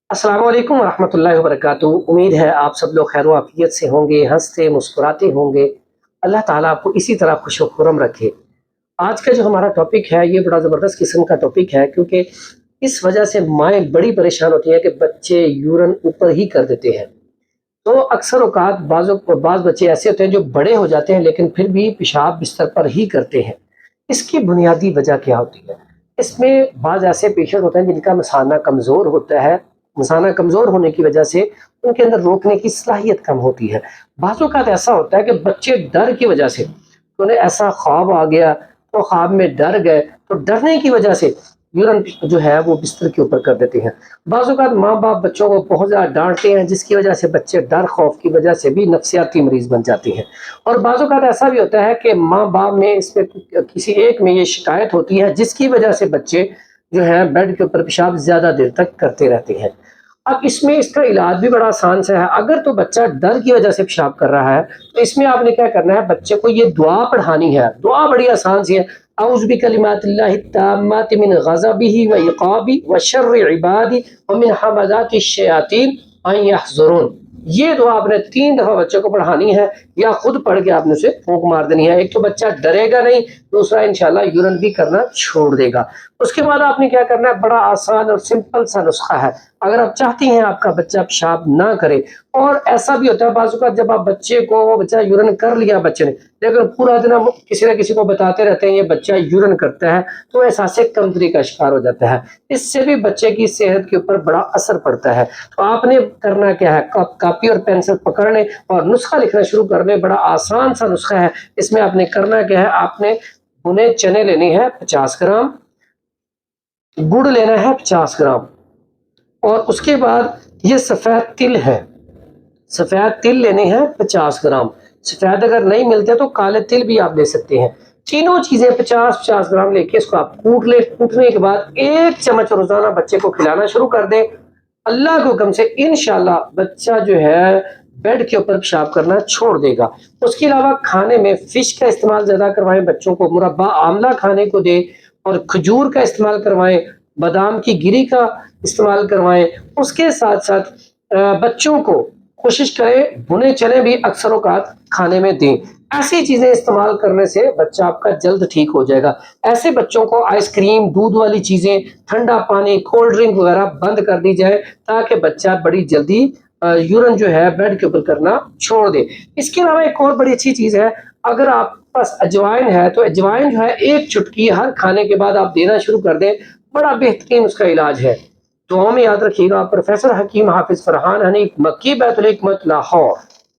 अस्सलाम वालेकुम रहमतुल्लाहि व बरकातुहू। उम्मीद है आप सब लोग खैर आफियत से होंगे, हंसते मुस्कुराते होंगे। अल्लाह ताला आपको इसी तरह खुश खुरम रखे। आज का जो हमारा टॉपिक है ये बड़ा ज़बरदस्त किस्म का टॉपिक है, क्योंकि इस वजह से माएँ बड़ी परेशान होती हैं कि बच्चे यूरन ऊपर ही कर देते हैं। तो अक्सर औकात बाज़ बच्चे ऐसे होते हैं जो बड़े हो जाते हैं लेकिन फिर भी पेशाब बिस्तर पर ही करते हैं। इसकी बुनियादी वजह क्या होती है? इसमें बाज़ ऐसे पेशेंट होते हैं जिनका मसाना कमज़ोर होता है। मसाना कमज़ोर होने की वजह से उनके अंदर रोकने की सलाहियत कम होती है। बाज़ औक़ात ऐसा होता है कि बच्चे डर की वजह से, उन्हें ऐसा ख्वाब आ गया, तो ख्वाब में डर गए, तो डरने की वजह से यूरन जो है वो बिस्तर के ऊपर कर देते हैं। बाज़ औक़ात माँ-बाप बच्चों को बहुत ज़्यादा डाँटते हैं, जिसकी वजह से बच्चे डर खौफ की वजह से भी नफ्सियाती मरीज़ बन जाते हैं। और बाज़ औक़ात ऐसा भी होता है कि माँ-बाप में इसमें किसी एक में ये शिकायत होती है, जिसकी वजह से बच्चे जो है बेड के ऊपर पेशाब ज़्यादा देर तक करते रहते हैं। अब इसमें इसका इलाज भी बड़ा आसान सा है। अगर तो बच्चा डर की वजह से पेशाब कर रहा है, तो इसमें आपने क्या करना है, बच्चे को ये दुआ पढ़ानी है। दुआ बड़ी आसान सी है। औज़ु बिकलिमातिल्लाहि ताम्माति मिन ग़ज़बिही व इक़ाबि व शर्रि इबादी व मिन हमाज़ाति शयातीन अन यहज़ुरून। ये दुआ आपने 3 दफ़ा बच्चे को पढ़ानी है, या खुद पढ़ के आपने उसे फूंक मार देनी है। एक तो बच्चा डरेगा नहीं, दूसरा इंशाअल्लाह यूरन भी करना छोड़ देगा। उसके बाद आपने क्या करना है, बड़ा आसान और सिंपल सा नुस्खा है। अगर आप चाहती हैं आपका बच्चा पेशाब ना करे, और ऐसा भी होता है बाज़ औक़ात जब आप बच्चे को, वो बच्चा यूरन कर लिया बच्चे ने, लेकिन पूरा दिन हम किसी न किसी को बताते रहते हैं ये बच्चा यूरन करता है, तो एहसास कमतरी का शिकार हो जाता है। इससे भी बच्चे की सेहत के ऊपर बड़ा असर पड़ता है। तो आपने करना क्या है, कॉपी और पेंसिल पकड़ लें और नुस्खा लिखना शुरू कर दें। बड़ा आसान सा नुस्खा है। इसमें आपने करना क्या है, आपने भुने चने लेने हैं 50 ग्राम, गुड़ लेना है 50 ग्राम, और उसके बाद ये सफ़ेद तिल है, सफ़ेद तिल लेने हैं 50 ग्राम। सफ़ेद अगर नहीं मिलते तो काले तिल भी आप ले सकते हैं। तीनों चीज़ें 50-50 ग्राम लेके इसको आप कूट लें। कूटने के बाद 1 चम्मच रोज़ाना बच्चे को खिलाना शुरू कर दें। अल्लाह के हुक्म से इंशाअल्लाह बच्चा जो है बेड के ऊपर पेशाब करना छोड़ देगा। उसके अलावा खाने में फ़िश का इस्तेमाल ज़्यादा करवाएँ, बच्चों को मुरब्बा आमला खाने को दें, और खजूर का इस्तेमाल करवाएँ, बादाम की गिरी का इस्तेमाल करवाएँ। उसके साथ-साथ बच्चों को कोशिश करें भुने चने भी अक्सर औक़ात खाने में दें। ऐसी चीज़ें इस्तेमाल करने से बच्चा आपका जल्द ठीक हो जाएगा। ऐसे बच्चों को आइसक्रीम, दूध वाली चीज़ें, ठंडा पानी, कोल्ड ड्रिंक वग़ैरह बंद कर दी जाए, ताकि बच्चा बड़ी जल्दी यूरन जो है बेड के ऊपर करना छोड़ दे। इसके अलावा एक और बड़ी अच्छी चीज़ है, अगर आपके पास अजवाइन है, तो अजवाइन जो है 1 चुटकी हर खाने के बाद आप देना शुरू कर दें। बड़ा बेहतरीन उसका इलाज है। दुआओं में याद रखिएगा। प्रोफेसर हकीम हाफिज़ फरहान हनीफ, मक्की बैतुल हिकमत, लाहौर।